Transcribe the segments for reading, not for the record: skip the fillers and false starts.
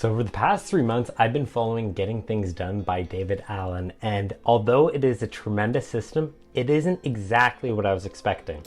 So over the past 3 months, I've been following Getting Things Done by David Allen, and although it is a tremendous system, it isn't exactly what I was expecting.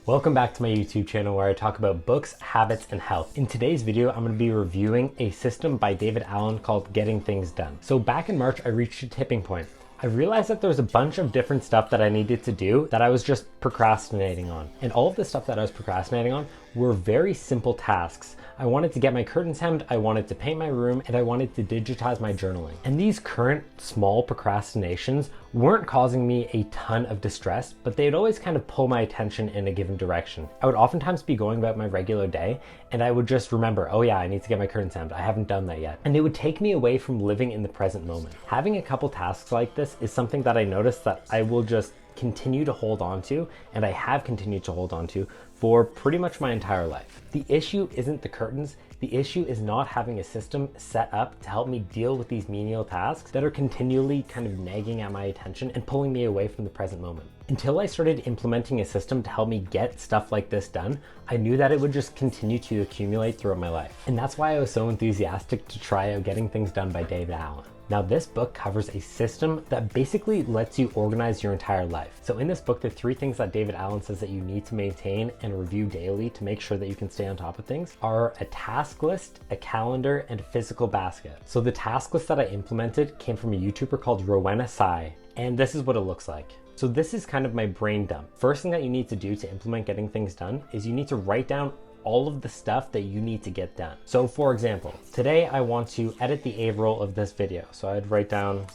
Welcome back to my YouTube channel where I talk about books, habits, and health. In today's video, I'm going to be reviewing a system by David Allen called Getting Things Done. So back in March, I reached a tipping point. I realized that there was a bunch of different stuff that I needed to do that I was just procrastinating on. And all of the stuff that I was procrastinating on were very simple tasks. I wanted to get my curtains hemmed, I wanted to paint my room, and I wanted to digitize my journaling. And these current small procrastinations weren't causing me a ton of distress, but they'd always kind of pull my attention in a given direction. I would oftentimes be going about my regular day and I would just remember, oh yeah, I need to get my curtains hemmed. I haven't done that yet. And it would take me away from living in the present moment. Having a couple tasks like this is something that I noticed that I will just continue to hold on to, and I have continued to hold on to for pretty much my entire life. The issue isn't the curtains. The issue is not having a system set up to help me deal with these menial tasks that are continually kind of nagging at my attention and pulling me away from the present moment. Until I started implementing a system to help me get stuff like this done, I knew that it would just continue to accumulate throughout my life. And that's why I was so enthusiastic to try out Getting Things Done by David Allen. Now, this book covers a system that basically lets you organize your entire life. So in this book, the 3 things that David Allen says that you need to maintain and review daily to make sure that you can stay on top of things are a task list, a calendar, and a physical basket. So the task list that I implemented came from a YouTuber called Rowena Tsai, and this is what it looks like. So this is kind of my brain dump. First thing that you need to do to implement Getting Things Done is you need to write down all of the stuff that you need to get done. So for example, today I want to edit the A-roll of this video. So I'd write down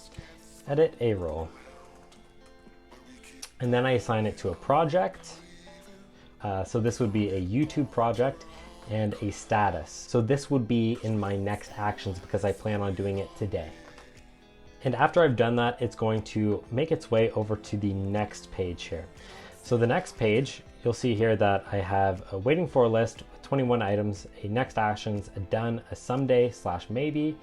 edit A-roll. And then I assign it to a project. So this would be a YouTube project and a status. So this would be in my next actions because I plan on doing it today. And after I've done that, it's going to make its way over to the next page here. So the next page, you'll see here that I have a waiting for list with 21 items, a next actions, a done, a someday/maybe,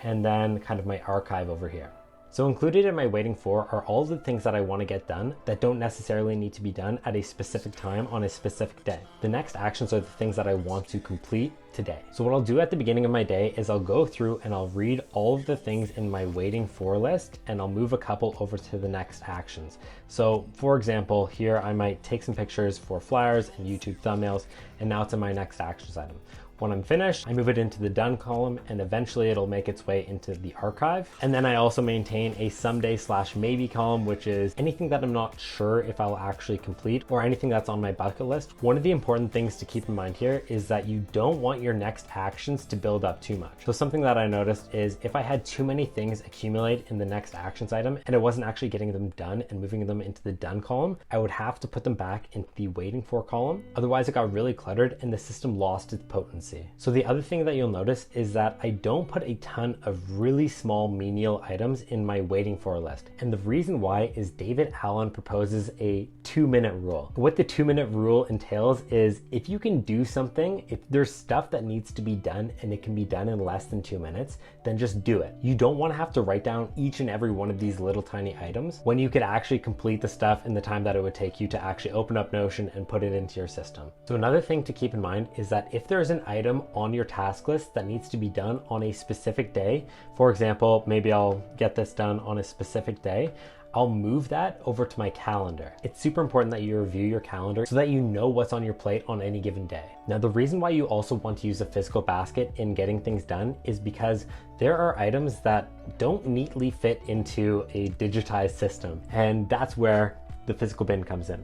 and then kind of my archive over here. So included in my waiting for are all the things that I want to get done that don't necessarily need to be done at a specific time on a specific day. The next actions are the things that I want to complete today. So what I'll do at the beginning of my day is I'll go through and I'll read all of the things in my waiting for list, and I'll move a couple over to the next actions. So for example, here I might take some pictures for flyers and YouTube thumbnails, and now it's in my next actions item. When I'm finished, I move it into the done column, and eventually it'll make its way into the archive. And then I also maintain a someday/maybe column, which is anything that I'm not sure if I'll actually complete or anything that's on my bucket list. One of the important things to keep in mind here is that you don't want your next actions to build up too much. So something that I noticed is if I had too many things accumulate in the next actions item and I wasn't actually getting them done and moving them into the done column, I would have to put them back into the waiting for column. Otherwise it got really cluttered and the system lost its potency. So the other thing that you'll notice is that I don't put a ton of really small menial items in my waiting for list. And the reason why is David Allen proposes a 2-minute rule. What the 2-minute rule entails is if you can do something, if there's stuff that needs to be done and it can be done in less than 2 minutes, then just do it. You don't want to have to write down each and every one of these little tiny items when you could actually complete the stuff in the time that it would take you to actually open up Notion and put it into your system. So another thing to keep in mind is that if there's an item on your task list that needs to be done on a specific day, for example, maybe I'll get this done on a specific day, I'll move that over to my calendar. It's super important that you review your calendar so that you know what's on your plate on any given day. Now, the reason why you also want to use a physical basket in Getting Things Done is because there are items that don't neatly fit into a digitized system, and that's where the physical bin comes in.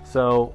So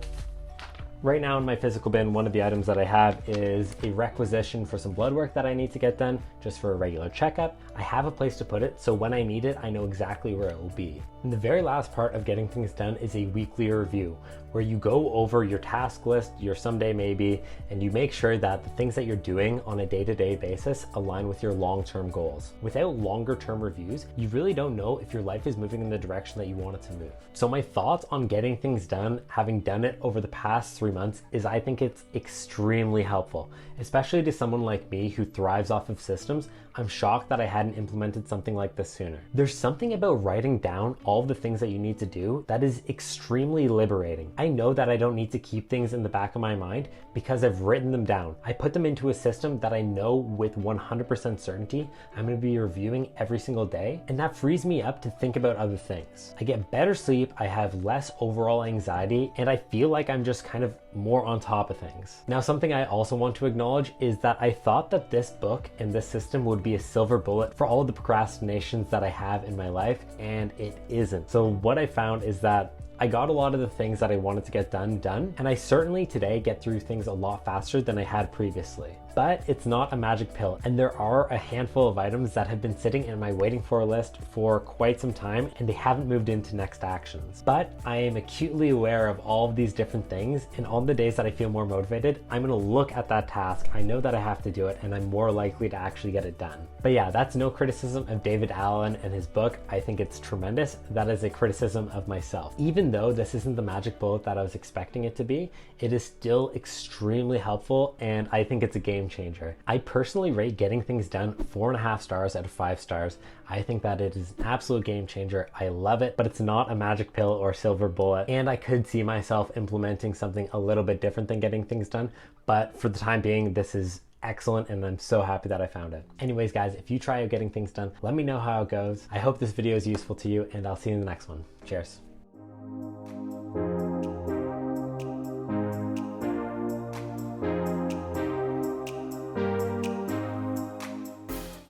right now in my physical bin, one of the items that I have is a requisition for some blood work that I need to get done just for a regular checkup. I have a place to put it, so when I need it, I know exactly where it will be. And the very last part of Getting Things Done is a weekly review where you go over your task list, your someday maybe, and you make sure that the things that you're doing on a day-to-day basis align with your long-term goals. Without longer-term reviews, you really don't know if your life is moving in the direction that you want it to move. So my thoughts on Getting Things Done, having done it over the past 3 months, is I think it's extremely helpful, especially to someone like me who thrives off of systems. I'm shocked that I hadn't implemented something like this sooner. There's something about writing down all the things that you need to do, that is extremely liberating. I know that I don't need to keep things in the back of my mind because I've written them down. I put them into a system that I know with 100% certainty I'm going to be reviewing every single day, and that frees me up to think about other things. I get better sleep, I have less overall anxiety, and I feel like I'm just kind of more on top of things. Now, something I also want to acknowledge is that I thought that this book and this system would be a silver bullet for all of the procrastinations that I have in my life, and it isn't. So what I found is that I got a lot of the things that I wanted to get done, and I certainly today get through things a lot faster than I had previously. But it's not a magic pill, and there are a handful of items that have been sitting in my waiting for list for quite some time, and they haven't moved into next actions. But I am acutely aware of all of these different things, and on the days that I feel more motivated, I'm gonna look at that task. I know that I have to do it, and I'm more likely to actually get it done. But yeah, that's no criticism of David Allen and his book. I think it's tremendous. That is a criticism of myself. Even though this isn't the magic bullet that I was expecting it to be, it is still extremely helpful, and I think it's a game changer. I personally rate getting things done 4.5 stars out of 5 stars. I think that it is an absolute game changer. I love it, but it's not a magic pill or silver bullet, and I could see myself implementing something a little bit different than getting things done, but for the time being, this is excellent, and I'm so happy that I found it. Anyways, guys, if you try out getting things done, let me know how it goes. I hope this video is useful to you, and I'll see you in the next one. Cheers.